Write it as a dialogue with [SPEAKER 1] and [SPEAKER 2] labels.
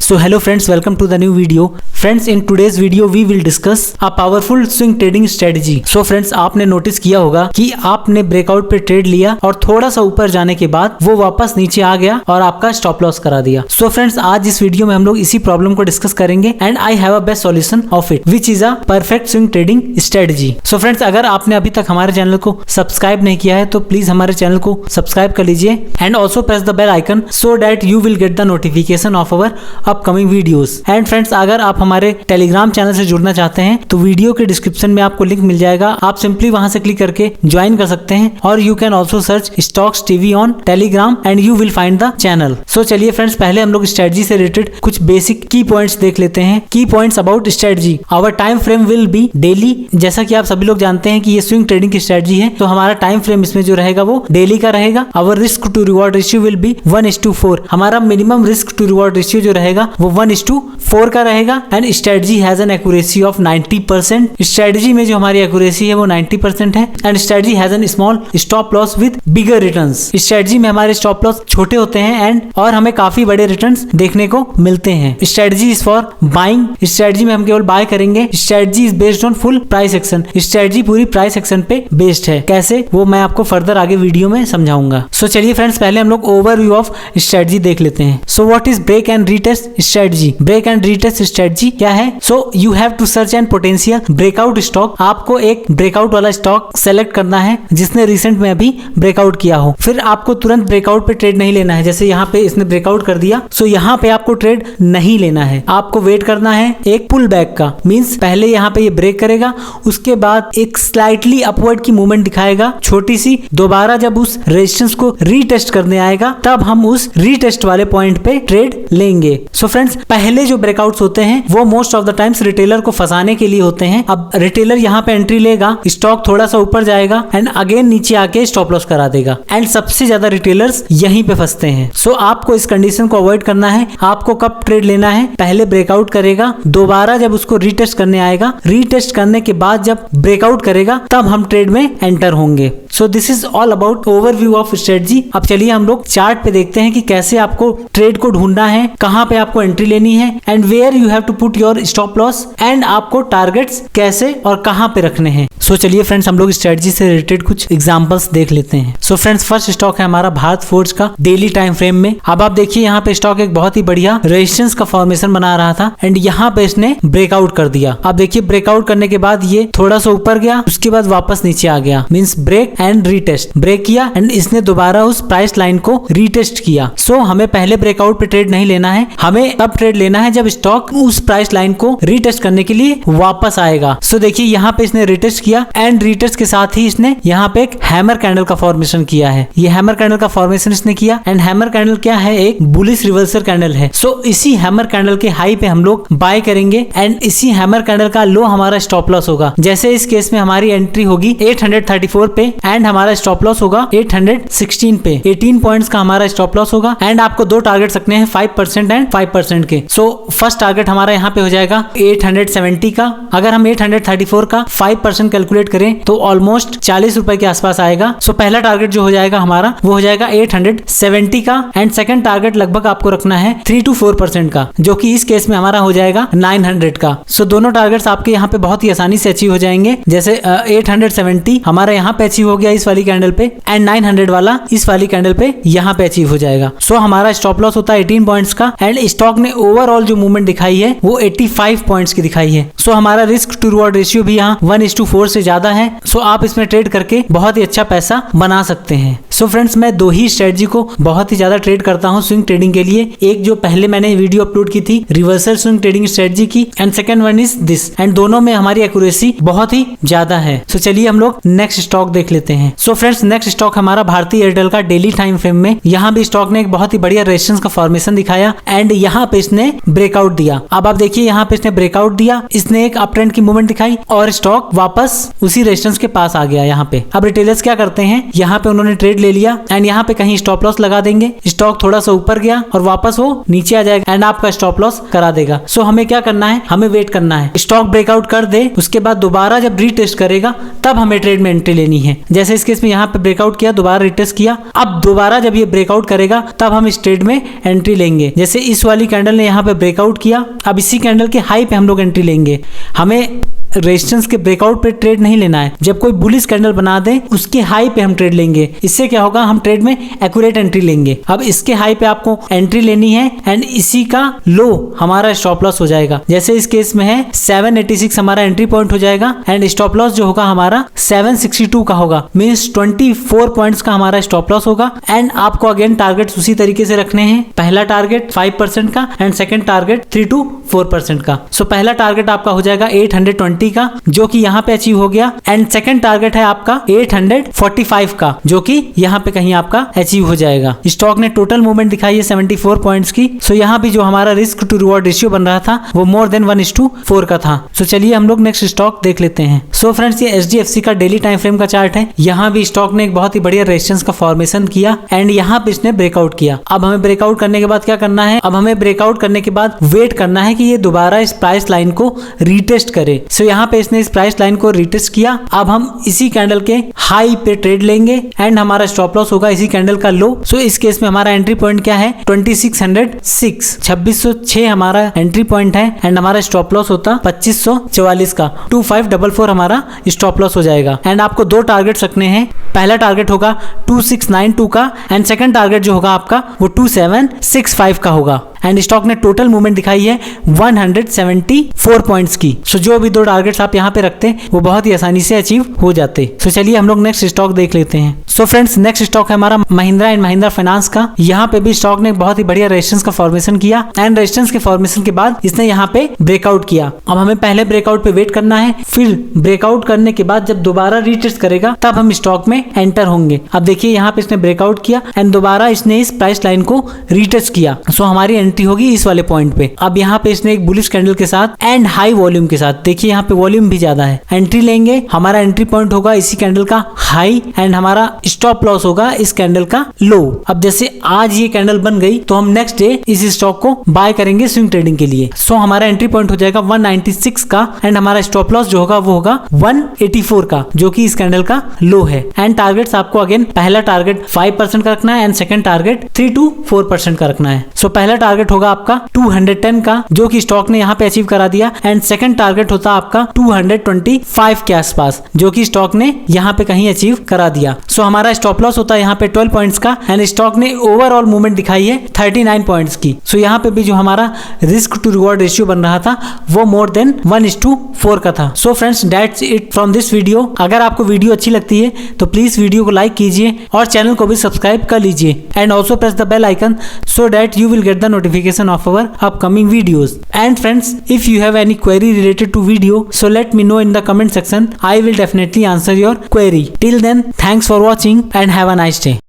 [SPEAKER 1] So hello friends, welcome to the new video. Friends, in today's video we will discuss a powerful swing trading strategy. So friends, आपने notice किया होगा कि आपने breakout पे trade लिया और थोड़ा सा ऊपर जाने के बाद वो वापस नीचे आ गया और आपका स्टॉप लॉस करा दिया. So friends, आज इस वीडियो में हम लोग इसी प्रॉब्लम को डिस्कस करेंगे and I have a best solution of it which is a perfect swing trading strategy. So friends, अगर आपने अभी तक हमारे चैनल को सब्सक्राइब नहीं किया है तो प्लीज हमारे चैनल को सब्सक्राइब कर लीजिए and also press the bell icon so that you will get the notification of our upcoming videos. And friends, अगर आप हमारे टेलीग्राम चैनल से जुड़ना चाहते हैं तो वीडियो के डिस्क्रिप्शन में आपको लिंक मिल जाएगा. आप सिंपली वहां से क्लिक करके ज्वाइन कर सकते हैं और you can also search stocks TV on Telegram and you will find the channel. So चलिए फ्रेंड्स, पहले हम लोग स्ट्रेटजी से रिलेटेड कुछ बेसिक की पॉइंट्स देख लेते हैं. Key points about strategy. Our time frame will be daily. जैसा कि आप सभी लोग जानते हैं कि ये स्विंग ट्रेडिंग की स्ट्रेटजी है तो हमारा टाइम फ्रेम इसमें जो रहेगा वो डेली का रहेगा. Our risk to reward ratio will be 1:4. हमारा minimum risk to reward ratio जो रहेगा वो 1:4 का रहेगा. And strategy has an accuracy of 90%. Strategy में जो हमारी एक्यूरेसी है वो 90% है. And strategy has an small stop loss with bigger returns. Strategy में हमारे स्टॉप लॉस छोटे होते हैं एंड और हमें काफी बड़े रिटर्न्स देखने को मिलते हैं. Strategy is for buying. Strategy में हम केवल बाय करेंगे. Strategy is based on full price action. Strategy पूरी प्राइस एक्शन पे बेस्ड है. कैसे, वो मैं आपको फर्दर आगे वीडियो में समझाऊंगा. सो चलिए फ्रेंड्स, पहले हम लोग ओवरव्यू ऑफ स्ट्रेटजी देख लेते हैं. So what is break and retest strategy. Break and retest strategy क्या है? So you have to search and potential breakout stock. आपको एक ब्रेकआउट वाला स्टॉक सेलेक्ट करना है जिसने रिसेंट में अभी ब्रेकआउट किया हो. फिर आपको तुरंत ब्रेकआउट पे ट्रेड नहीं लेना है. जैसे यहाँ पे इसने ब्रेकआउट कर दिया, सो यहाँ पे आपको ट्रेड नहीं लेना है. आपको वेट करना है एक पुल बैक का. मींस पहले यहाँ पे ये ब्रेक करेगा, उसके बाद एक स्लाइटली अपवर्ड की मूवमेंट दिखाएगा छोटी सी. दोबारा जब उस रेजिस्टेंस को रीटेस्ट करने आएगा तब हम उस रीटेस्ट वाले पॉइंट पे ट्रेड लेंगे. सो फ्रेंड्स, पहले जो ब्रेकआउट्स होते हैं वो most of the times retailer को फंसाने के लिए होते हैं. अब रिटेलर यहाँ पे एंट्री लेगा, स्टॉक थोड़ा सा ऊपर जाएगा एंड अगेन नीचे आके स्टॉप लॉस करा देगा. एंड सबसे ज्यादा रिटेलर्स यहीं पे फंसते हैं. सो आपको इस कंडीशन को अवॉइड करना है. आपको कब ट्रेड लेना है? पहले ब्रेकआउट करेगा, दोबारा जब उसको रीटेस्ट करने आएगा, रीटेस्ट करने के बाद जब ब्रेकआउट करेगा तब हम ट्रेड में एंटर होंगे. So this is all about overview of strategy. अब चलिए हम लोग चार्ट पे देखते हैं कि कैसे आपको ट्रेड को ढूंढना है, कहां पे आपको एंट्री लेनी है and where you have to put your stop loss and आपको टारगेट्स कैसे और कहां पे रखने हैं. सो चलिए फ्रेंड्स, हम लोग स्ट्रेटजी से रिलेटेड कुछ एग्जांपल्स देख लेते हैं. सो फ्रेंड्स, फर्स्ट स्टॉक है हमारा भारत फोर्ज का डेली टाइम फ्रेम में. अब आप देखिए यहाँ पे स्टॉक एक बहुत ही बढ़िया रेजिस्टेंस का फॉर्मेशन बना रहा था एंड यहाँ पे इसने ब्रेकआउट कर दिया. अब देखिए ब्रेकआउट करने के बाद ये थोड़ा सा ऊपर गया, उसके बाद वापस नीचे आ गया. Means break and retest. Break किया एंड इसने दोबारा उस प्राइस लाइन को रीटेस्ट किया. सो हमें पहले ब्रेकआउट पे ट्रेड नहीं लेना है. हमें तब ट्रेड लेना है जब स्टॉक उस प्राइस लाइन को रीटेस्ट करने के लिए वापस आएगा. सो देखिए यहाँ पे इसने रीटेस्ट किया एंड रीटेस्ट के साथ ही इसने यहाँ पे एक हैमर कैंडल का फॉर्मेशन किया है. ये हैमर कैंडल का फॉर्मेशन इसने किया एंड हैमर कैंडल क्या है? एक बुलिश रिवर्सल कैंडल है. सो इसी हैमर कैंडल के हाई पे हम लोग बाय करेंगे एंड इसी हैमर कैंडल का लो हमारा स्टॉप लॉस होगा. जैसे इस केस में हमारी एंट्री होगी 834 पे एंड हमारा स्टॉप लॉस होगा 816 पे. 18 पॉइंट्स का हमारा स्टॉप लॉस होगा एंड आपको दो टारगेट रखने हैं 5% एंड 5% के. सो फर्स्ट टारगेट हमारा यहाँ पे हो जाएगा 870 का. अगर हम 834 का 5% कैलकुलेट करें तो ऑलमोस्ट 40 रुपए के आसपास आएगा. सो पहला टारगेट जो हो जाएगा हमारा वो हो जाएगा 870 का एंड सेकंड टारगेट लगभग आपको रखना है 3 to 4% का, जो कि इस केस में हमारा हो जाएगा 900 का. सो दोनों टारगेट्स आपके यहाँ पे बहुत ही आसानी से अचीव हो जाएंगे. जैसे 870 हमारा यहाँ पे अचीव हो गया इस वाली कैंडल पे एंड 900 वाला इस वाली कैंडल पे यहाँ पे अचीव हो जाएगा. सो हमारा स्टॉप लॉस होता है 18 पॉइंट्स का एंड स्टॉक ने ओवरऑल जो मूवमेंट दिखाई है वो 85 पॉइंट्स की दिखाई है. सो हमारा रिस्क टू रिवॉर्ड रेशियो भी यहाँ 1:4 से ज्यादा है. सो आप इसमें ट्रेड करके बहुत ही अच्छा पैसा बना सकते हैं. सो फ्रेंड्स, मैं दो ही स्ट्रेटजी को बहुत ही ज्यादा ट्रेड करता हूँ स्विंग ट्रेडिंग के लिए. एक जो पहले मैंने वीडियो अपलोड की थी रिवर्सल स्विंग ट्रेडिंग स्ट्रेटजी की and second one is this. And दोनों में हमारी एक्यूरेसी बहुत ही ज्यादा है. सो चलिए हम लोग नेक्स्ट स्टॉक देख लेते हैं. सो फ्रेंड्स, नेक्स्ट स्टॉक हमारा भारतीय एयरटेल का डेली टाइम फ्रेम में. यहाँ भी स्टॉक ने एक बहुत ही बढ़िया रेजिस्टेंस का फॉर्मेशन दिखाया एंड यहाँ पे इसने ब्रेकआउट दिया. अब आप देखिए यहाँ पे इसने ब्रेकआउट दिया, इसने एक अप ट्रेंड की मूवमेंट दिखाई और स्टॉक वापस उसी रेजिस्टेंस के पास आ गया. यहाँ पे अब रिटेलर्स क्या करते हैं, यहाँ पे उन्होंने ट्रेड ले लिया एंड यहाँ पे कहीं स्टॉप लॉस लगा देंगे. स्टॉक थोड़ा सा ऊपर गया और वापस वो नीचे आ जाएगा एंड आपका स्टॉप लॉस करा देगा. सो हमें क्या करना है? हमें वेट करना है. स्टॉक ब्रेकआउट कर दे, उसके बाद दोबारा जब रीटेस्ट करेगा तब हमें ट्रेड में एंट्री लेनी है. जैसे इस केस में यहाँ पे ब्रेकआउट किया, दोबारा रीटेस्ट किया, अब दोबारा जब ये ब्रेकआउट करेगा तब हम इस ट्रेड में एंट्री लेंगे. जैसे इस वाली वाली कैंडल ने यहाँ पे ब्रेकआउट किया। अब इसी कैंडल के हाई पे हम लोग एंट्री लेंगे। हमें रेजिस्टेंस के ब्रेकआउट पे ट्रेड नहीं लेना है। जब कोई बुलिश कैंडल बना दे उसके हाई पे हम ट्रेड लेंगे। इससे क्या होगा, हम ट्रेड में एक्यूरेट एंट्री लेंगे। अब इसके हाई पे आपको एंट्री लेनी है एंड इसी का लो हमारा स्टॉप लॉस हो जाएगा। जैसे इस केस में है 786 हमारा एंट्री पॉइंट हो जाएगा एंड स्टॉप लॉस जो होगा हमारा 762 का होगा, मींस 24 पॉइंट्स का हमारा स्टॉप लॉस होगा। एंड आपको अगेन टारगेट उसी तरीके से रखने हैं। पहला टारगेट 5% का एंड सेकंड टारगेट 3 to 4% का। सो पहला टारगेट आपका हो जाएगा 820 का, जो कि यहाँ पे अचीव हो गया एंड सेकंड टारगेट है आपका 845 का, जो कि यहाँ पे कहीं आपका अचीव हो जाएगा। स्टॉक ने टोटल मूवमेंट दिखाई है 74 पॉइंट्स की। सो यहाँ भी जो हमारा रिस्क टू रिवॉर्ड रेशियो बन रहा था वो मोर देन 1:4 का था। सो चलिए हम लोग नेक्स्ट स्टॉक देख लेते हैं। सो फ्रेंड्स, ये HDFC का डेली टाइम फ्रेम का चार्ट है। यहाँ भी स्टॉक ने एक बहुत ही बढ़िया रेजिस्टेंस का फॉर्मेशन किया एंड यहाँ पे इसने ब्रेकआउट किया। अब हमें ब्रेकआउट करने के बाद क्या करना है, अब हमें ब्रेकआउट करने के बाद वेट करना है कि ये दोबारा इस प्राइस लाइन को रीटेस्ट करे। सो यहाँ पे इसने इस प्राइस लाइन को रीटेस्ट किया। अब हम इसी कैंडल के हाई पे ट्रेड लेंगे एंड हमारा स्टॉप लॉस होगा इसी कैंडल का लो। सो इस केस में हमारा एंट्री पॉइंट क्या है, 2606 हमारा एंट्री पॉइंट है एंड हमारा स्टॉप लॉस होता 2544 का। 2544 हमारा स्टॉप लॉस हो जाएगा एंड आपको दो टारगेट रखने हैं। पहला टारगेट होगा 2692 का एंड सेकंड टारगेट जो होगा आपका वो 2765 का होगा। एंड स्टॉक ने टोटल मूवमेंट दिखाई है 174 पॉइंट्स की। सो जो भी दो टारगेट्स आप यहाँ पे रखते हैं वो बहुत ही आसानी से अचीव हो जाते। सो चलिए हम लोग नेक्स्ट स्टॉक देख लेते हैं। सो फ्रेंड्स, नेक्स्ट स्टॉक है हमारा महिंद्रा एंड महिंद्रा फाइनेंस का। यहाँ पे भी स्टॉक ने बहुत ही बढ़िया रेजिस्टेंस का फॉर्मेशन किया एंड रेजिस्टेंस के फॉर्मेशन के बाद इसने यहाँ पे ब्रेकआउट किया। अब हमें पहले ब्रेकआउट पे वेट करना है, फिर ब्रेकआउट करने के बाद जब दोबारा रीटेस्ट करेगा तब हम स्टॉक में एंटर होंगे। अब देखिए यहाँ पे इसने ब्रेकआउट किया एंड दोबारा इसने इस प्राइस लाइन को रीटेस्ट किया। सो हमारी एंट्री होगी इस वाले पॉइंट पे। अब यहाँ पे इसने एक बुलिश कैंडल के साथ एंड हाई वॉल्यूम के साथ, देखिए यहाँ पे वॉल्यूम भी ज्यादा है, एंट्री लेंगे। हमारा एंट्री पॉइंट होगा इसी कैंडल का हाई एंड हमारा स्टॉप लॉस होगा इस कैंडल का लो। अब जैसे आज ये कैंडल बन गई तो हम नेक्स्ट डे इस स्टॉक को बाय करेंगे स्विंग ट्रेडिंग के लिए। सो हमारा एंट्री पॉइंट हो जाएगा 196 का एंड हमारा स्टॉप लॉस जो होगा वो होगा 184 का, जो कि इस कैंडल का लो है। एंड टारगेट्स आपको अगेन पहला टारगेट 5% का रखना है एंड सेकंड टारगेट 3 to 4% का रखना है। सो पहला टारगेट होगा आपका 210 का, जो कि स्टॉक ने यहाँ पे अचीव करा दिया एंड सेकंड टारगेट होता आपका 225 के आसपास, जो कि स्टॉक ने यहाँ पे कहीं अचीव करा दिया। सो हमारा स्टॉप लॉस होता है यहाँ पे 12 पॉइंट्स का एंड स्टॉक ने ओवरऑल मूवमेंट दिखाई है 39 पॉइंट्स की। सो यहाँ पे भी जो हमारा रिस्क टू रिवॉर्ड रेशियो बन रहा था वो मोर देन 1:4 का था। So friends, that's it from this video. अगर आपको वीडियो अच्छी लगती है तो प्लीज वीडियो को लाइक कीजिए और चैनल को भी सब्सक्राइब कर लीजिए and also press the bell icon so that you will get the notification of our upcoming videos. And friends, if you have any query related to video, so let me know in the comment section. I will definitely answer your query. Till then, thanks for watching and have a nice day.